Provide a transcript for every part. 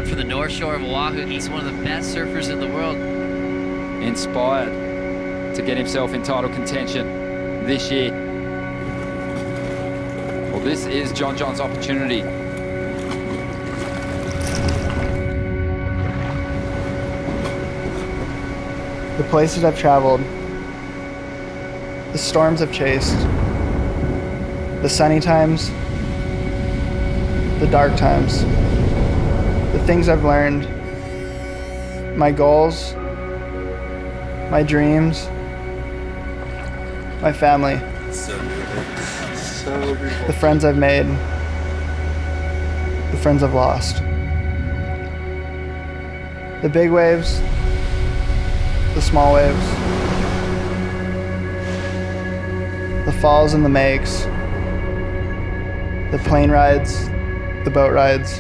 man from the North Shore of Oahu. He's one of the best surfers in the world. Inspired to get himself in title contention this year. Well, this is John John's opportunity. The places I've traveled, the storms I've chased, the sunny times, the dark times, the things I've learned, my goals, my dreams, my family, So beautiful. the friends I've made, the friends I've lost, the big waves, the small waves, the falls and the makes, the plane rides, the boat rides,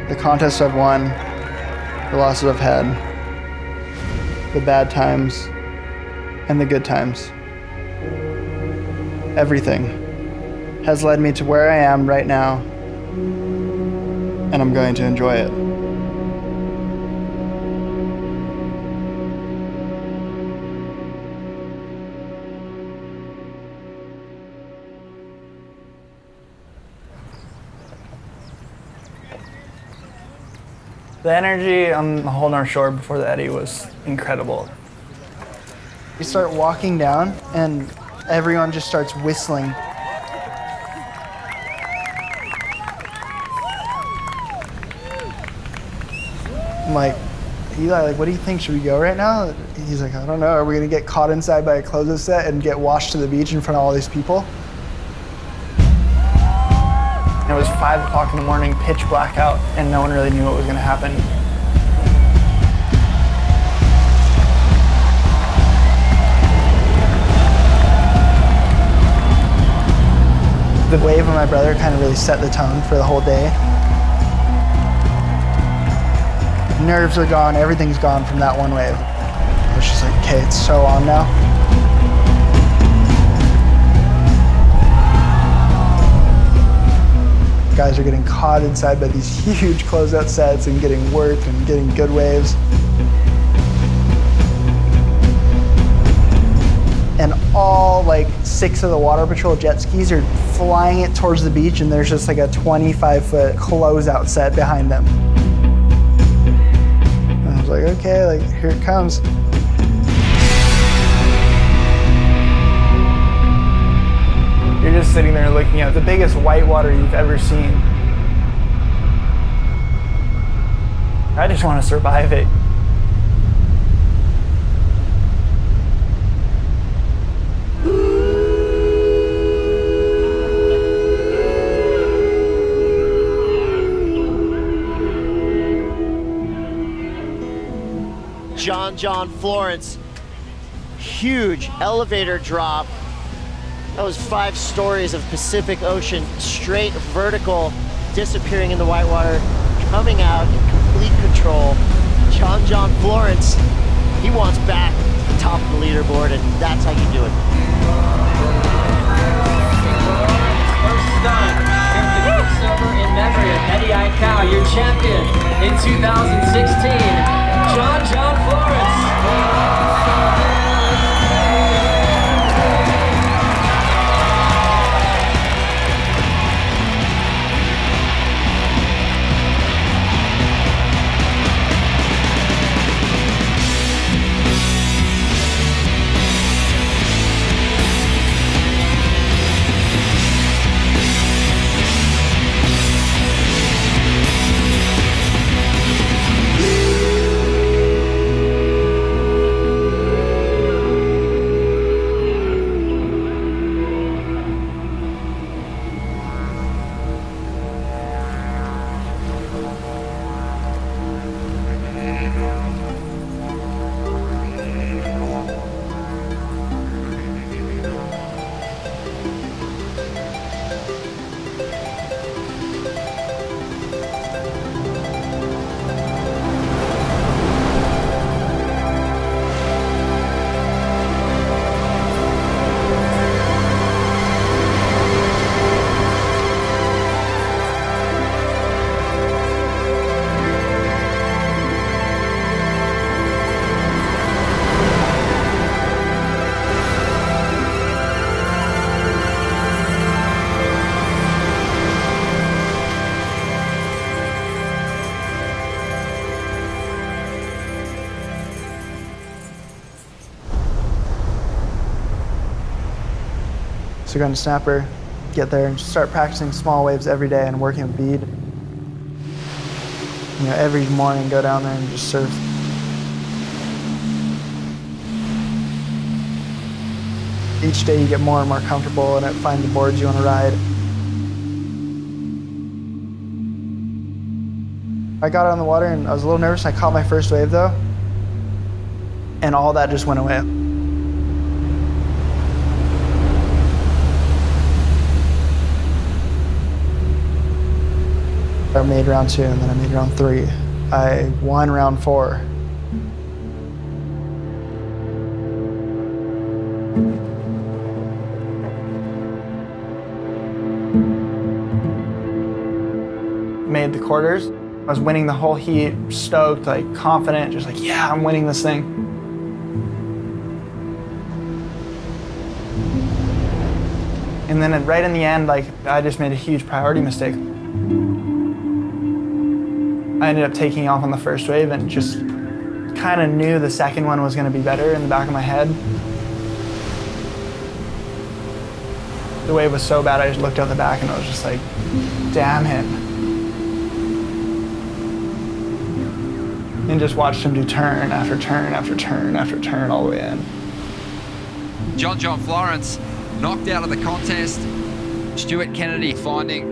the contests I've won, the losses I've had, the bad times and the good times. Everything has led me to where I am right now, and I'm going to enjoy it. The energy on the whole North Shore before the eddy was incredible. You start walking down and everyone just starts whistling. I'm like, Eli, like, what do you think? Should we go right now? He's like, I don't know. Are we gonna get caught inside by a closing set and get washed to the beach in front of all these people? It was 5 o'clock in the morning, pitch black out, and no one really knew what was gonna happen. The wave of my brother kind of really set the tone for the whole day. Nerves are gone, everything's gone from that one wave. I was just like, okay, it's so on now. Guys are getting caught inside by these huge closeout sets and getting work and getting good waves. And all like 6 of the Water Patrol jet skis are flying it towards the beach, and there's just like a 25-foot closeout set behind them. And I was like, okay, like here it comes. You're just sitting there looking at the biggest whitewater you've ever seen. I just want to survive it. John Florence, huge elevator drop. That was 5 stories of Pacific Ocean, straight vertical, disappearing in the whitewater, coming out in complete control. John Florence, he wants back to the top of the leaderboard, and that's how you do it. First done. Silver in memory of Eddie Aikau, your champion in 2016, John Florence. So going to Snapper, get there and just start practicing small waves every day and working with bead. You know, every morning go down there and just surf. Each day you get more and more comfortable and find the boards you want to ride. I got out on the water and I was a little nervous. I caught my first wave though, and all that just went away. I made round 2 and then I made round 3. I won round 4. Made the quarters. I was winning the whole heat, stoked, like confident, just like, yeah, I'm winning this thing. And then right in the end, like, I just made a huge priority mistake. I ended up taking off on the first wave and just kind of knew the second one was going to be better in the back of my head. The wave was so bad, I just looked out the back and I was just like, damn him. And just watched him do turn after turn after turn after turn all the way in. John Florence knocked out of the contest. Stuart Kennedy finding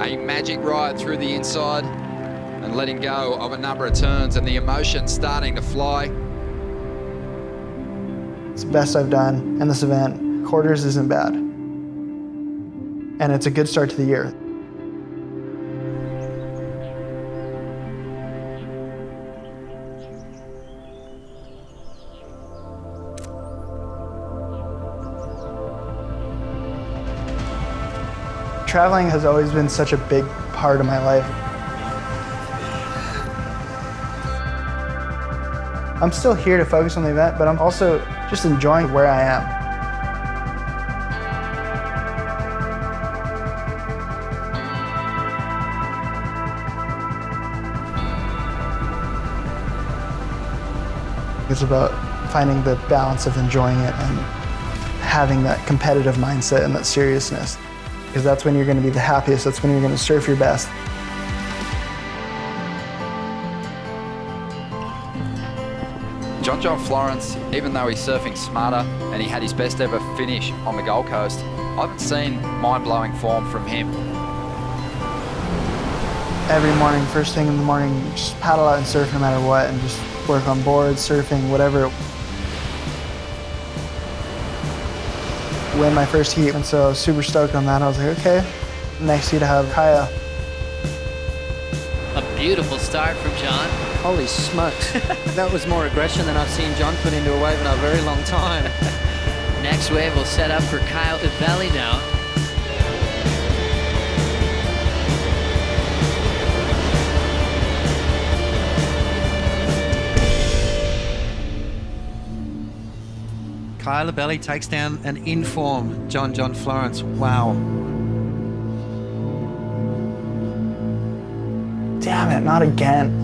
a magic ride through the inside and letting go of a number of turns and the emotion starting to fly. It's the best I've done in this event. Quarters isn't bad. And it's a good start to the year. Traveling has always been such a big part of my life. I'm still here to focus on the event, but I'm also just enjoying where I am. It's about finding the balance of enjoying it and having that competitive mindset and that seriousness. Because that's when you're going to be the happiest, that's when you're going to surf your best. John Florence, even though he's surfing smarter and he had his best ever finish on the Gold Coast, I haven't seen mind-blowing form from him. Every morning, first thing in the morning, just paddle out and surf no matter what and just work on boards, surfing, whatever. Win my first heat, and so I was super stoked on that. I was like, okay, next heat I have Kaya. A beautiful start from John. Holy smokes. That was more aggression than I've seen John put into a wave in a very long time. Next wave will set up for Kyle Ibelli now. Kyle Ibelli takes down an in-form John Florence. Wow. Damn it, not again.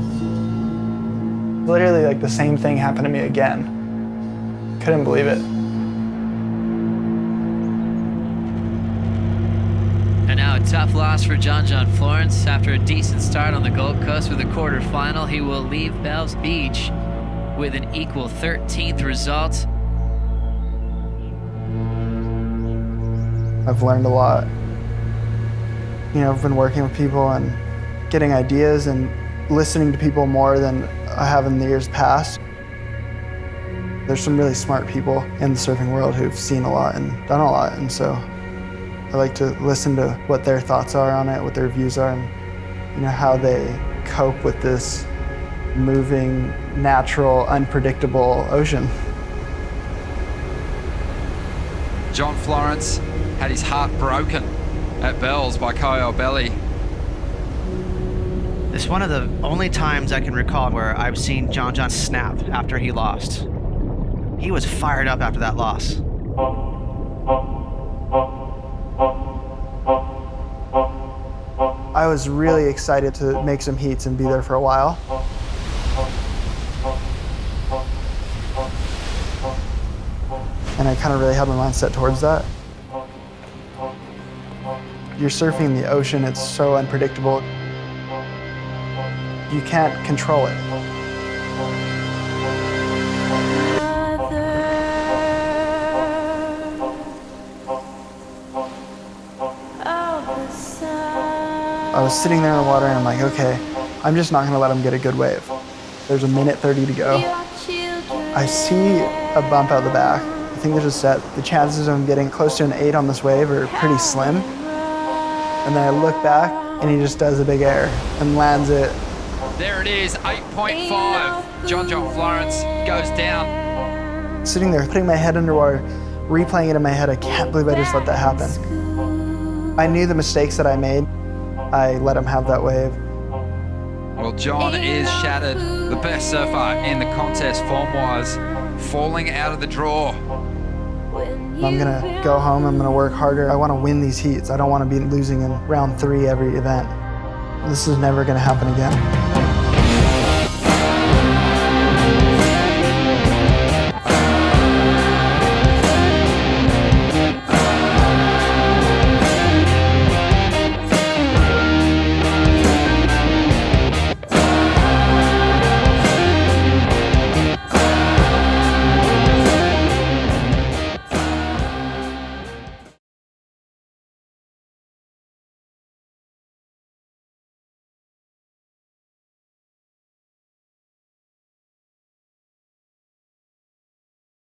Literally like the same thing happened to me again. Couldn't believe it. And now a tough loss for John Florence. After a decent start on the Gold Coast with a quarterfinal, he will leave Bells Beach with an equal 13th result. I've learned a lot. You know, I've been working with people and getting ideas and listening to people more than I have in the years past. There's some really smart people in the surfing world who've seen a lot and done a lot, and so I like to listen to what their thoughts are on it, what their views are, and you know, how they cope with this moving, natural, unpredictable ocean. John Florence had his heart broken at Bells by Kyle Ibelli. It's one of the only times I can recall where I've seen John snap after he lost. He was fired up after that loss. I was really excited to make some heats and be there for a while. And I kind of really had my mind set towards that. You're surfing in the ocean, it's so unpredictable. You can't control it. I was sitting there in the water and I'm like, okay, I'm just not gonna let him get a good wave. There's 1:30 to go. I see a bump out the back. I think there's a set. The chances of him getting close to an 8 on this wave are pretty slim. And then I look back and he just does a big air and lands it. There it is, 8.5. John Florence goes down. Sitting there, putting my head underwater, replaying it in my head, I can't believe I just let that happen. I knew the mistakes that I made. I let him have that wave. Well, John is shattered. The best surfer in the contest form-wise, falling out of the draw. I'm gonna go home, I'm gonna work harder. I wanna win these heats. I don't wanna be losing in round 3 every event. This is never gonna happen again.